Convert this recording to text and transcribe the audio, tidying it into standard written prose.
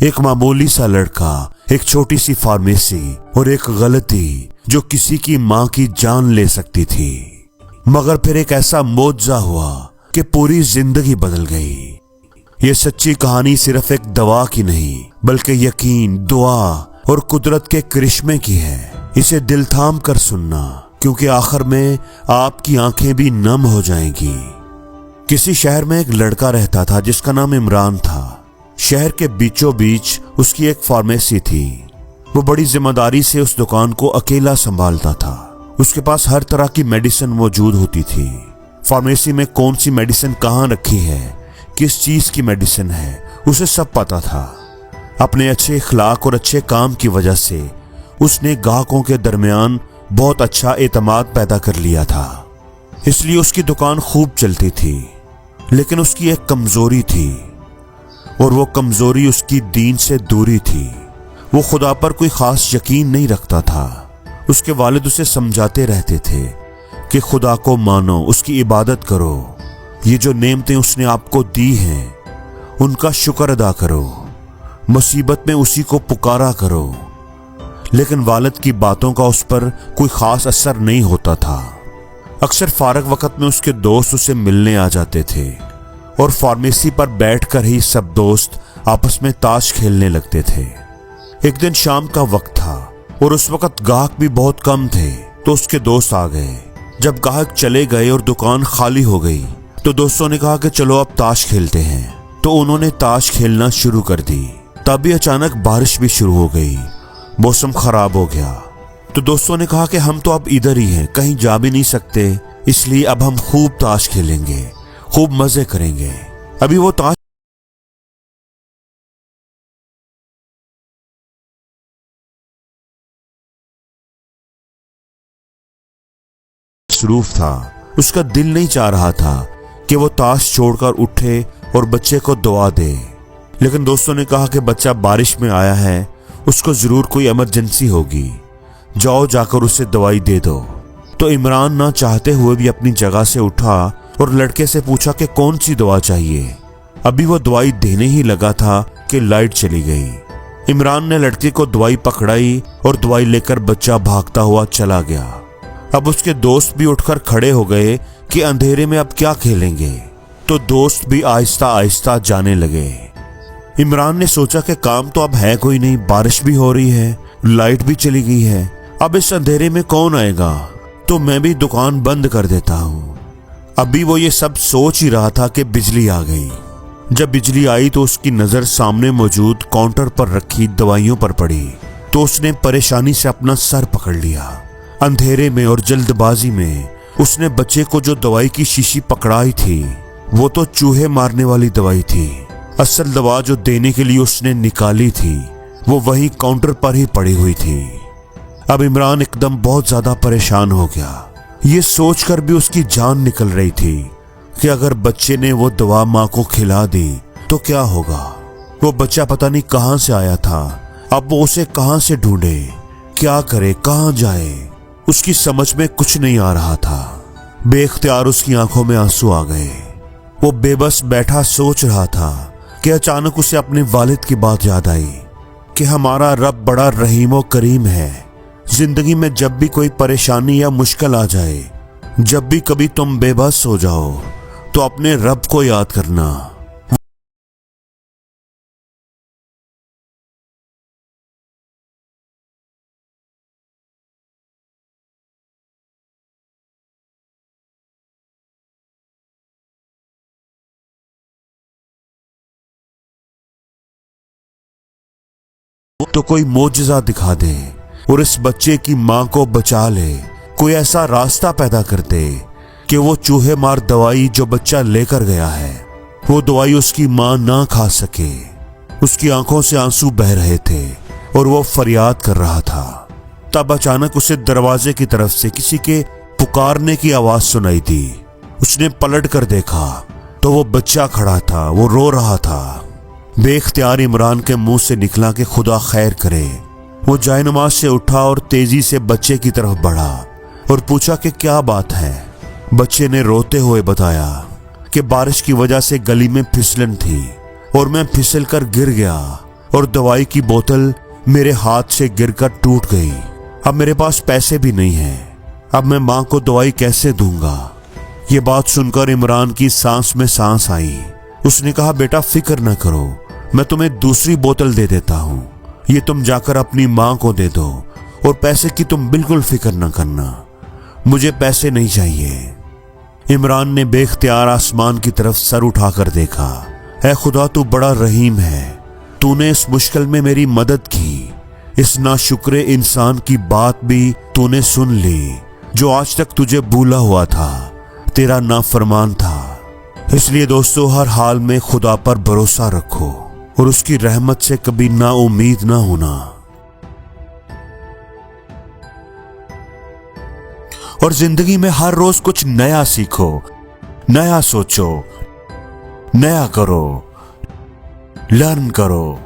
एक मामूली सा लड़का, एक छोटी सी फार्मेसी और एक गलती जो किसी की मां की जान ले सकती थी। मगर फिर एक ऐसा मौजज़ा हुआ कि पूरी जिंदगी बदल गई। ये सच्ची कहानी सिर्फ एक दवा की नहीं बल्कि यकीन, दुआ और कुदरत के करिश्मे की है। इसे दिल थाम कर सुनना, क्योंकि आखिर में आपकी आंखें भी नम हो जाएंगी। किसी शहर में एक लड़का रहता था जिसका नाम इमरान था। शहर के बीचों बीच उसकी एक फार्मेसी थी। वो बड़ी जिम्मेदारी से उस दुकान को अकेला संभालता था। उसके पास हर तरह की मेडिसिन मौजूद होती थी। फार्मेसी में कौन सी मेडिसिन कहाँ रखी है, किस चीज की मेडिसिन है, उसे सब पता था। अपने अच्छे इखलाक और अच्छे काम की वजह से उसने ग्राहकों के दरमियान बहुत अच्छा एतमाद पैदा कर लिया था। इसलिए उसकी दुकान खूब चलती थी। लेकिन उसकी एक कमजोरी थी, और वो कमजोरी उसकी दीन से दूरी थी। वो खुदा पर कोई खास यकीन नहीं रखता था। उसके वालिद उसे समझाते रहते थे कि खुदा को मानो, उसकी इबादत करो, ये जो नेमतें उसने आपको दी हैं उनका शुक्र अदा करो, मुसीबत में उसी को पुकारा करो। लेकिन वालिद की बातों का उस पर कोई खास असर नहीं होता था। अक्सर फारग वक्त में उसके दोस्त उसे मिलने आ जाते थे और फार्मेसी पर बैठकर ही सब दोस्त आपस में ताश खेलने लगते थे। एक दिन शाम का वक्त था और उस वक्त गाहक भी बहुत कम थे, तो उसके दोस्त आ गए। जब गाहक चले गए और दुकान खाली हो गई तो दोस्तों ने कहा कि चलो अब ताश खेलते हैं। तो उन्होंने ताश खेलना शुरू कर दी। तभी अचानक बारिश भी शुरू हो गई, मौसम खराब हो गया। तो दोस्तों ने कहा कि हम तो अब इधर ही हैं, कहीं जा भी नहीं सकते, इसलिए अब हम खूब ताश खेलेंगे, खूब मजे करेंगे। अभी वो ताश मसरूफ था। उसका दिल नहीं चाह रहा था कि वो ताश छोड़कर उठे और बच्चे को दुआ दे। लेकिन दोस्तों ने कहा कि बच्चा बारिश में आया है, उसको जरूर कोई इमरजेंसी होगी, जाओ जाकर उसे दवाई दे दो। तो इमरान ना चाहते हुए भी अपनी जगह से उठा और लड़के से पूछा कि कौन सी दवा चाहिए। अभी वो दवाई देने ही लगा था कि लाइट चली गई। इमरान ने लड़के को दवाई पकड़ाई और दवाई लेकर बच्चा भागता हुआ चला गया। अब उसके दोस्त भी उठकर खड़े हो गए कि अंधेरे में अब क्या खेलेंगे। तो दोस्त भी आहिस्ता आहिस्ता जाने लगे। इमरान ने सोचा कि काम तो अब है कोई नहीं, बारिश भी हो रही है, लाइट भी चली गई है, अब इस अंधेरे में कौन आएगा, तो मैं भी दुकान बंद कर देता हूँ। अभी वो ये सब सोच ही रहा था कि बिजली आ गई। जब बिजली आई तो उसकी नजर सामने मौजूद काउंटर पर रखी दवाइयों पर पड़ी। तो उसने परेशानी से अपना सर पकड़ लिया। अंधेरे में और जल्दबाजी में उसने बच्चे को जो दवाई की शीशी पकड़ाई थी वो तो चूहे मारने वाली दवाई थी। असल दवा जो देने के लिए उसने निकाली थी वो वहीं काउंटर पर ही पड़ी हुई थी। अब इमरान एकदम बहुत ज्यादा परेशान हो गया। ये सोचकर भी उसकी जान निकल रही थी कि अगर बच्चे ने वो दवा माँ को खिला दी तो क्या होगा। वो बच्चा पता नहीं कहां से आया था, अब वो उसे कहां से ढूंढे, क्या करे, कहां जाए, उसकी समझ में कुछ नहीं आ रहा था। बेख्तियार उसकी आंखों में आंसू आ गए। वो बेबस बैठा सोच रहा था कि अचानक उसे अपने वालिद की बात याद आई कि हमारा रब बड़ा रहीम और करीम है। जिंदगी में जब भी कोई परेशानी या मुश्किल आ जाए, जब भी कभी तुम बेबस हो जाओ, तो अपने रब को याद करना। तो कोई मोजज़ा दिखा दे और इस बच्चे की मां को बचा ले। कोई ऐसा रास्ता पैदा कर दे कि वो चूहे मार दवाई जो बच्चा लेकर गया है, वो दवाई उसकी मां ना खा सके। उसकी आंखों से आंसू बह रहे थे और वो फरियाद कर रहा था। तब अचानक उसे दरवाजे की तरफ से किसी के पुकारने की आवाज सुनाई दी। उसने पलट कर देखा तो वो बच्चा खड़ा था, वो रो रहा था। बेख्तियार इमरान के मुंह से निकला कि खुदा खैर करे। वो जायनमाज से उठा और तेजी से बच्चे की तरफ बढ़ा और पूछा कि क्या बात है। बच्चे ने रोते हुए बताया कि बारिश की वजह से गली में फिसलन थी और मैं फिसल कर गिर गया और दवाई की बोतल मेरे हाथ से गिरकर टूट गई। अब मेरे पास पैसे भी नहीं हैं। अब मैं माँ को दवाई कैसे दूंगा? ये बात सुनकर इमरान की सांस में सांस आई। उसने कहा, बेटा फिक्र न करो, मैं तुम्हें दूसरी बोतल दे देता हूँ। ये तुम जाकर अपनी माँ को दे दो और पैसे की तुम बिल्कुल फिक्र न करना, मुझे पैसे नहीं चाहिए। इमरान ने बेख्तियार आसमान की तरफ सर उठाकर देखा। ऐ खुदा, तू बड़ा रहीम है। तूने इस मुश्किल में मेरी मदद की। इस नाशुक्रे इंसान की बात भी तूने सुन ली, जो आज तक तुझे भूला हुआ था, तेरा नाफरमान था। इसलिए दोस्तों, हर हाल में खुदा पर भरोसा रखो और उसकी रहमत से कभी ना उम्मीद ना होना। और जिंदगी में हर रोज कुछ नया सीखो, नया सोचो, नया करो, लर्न करो।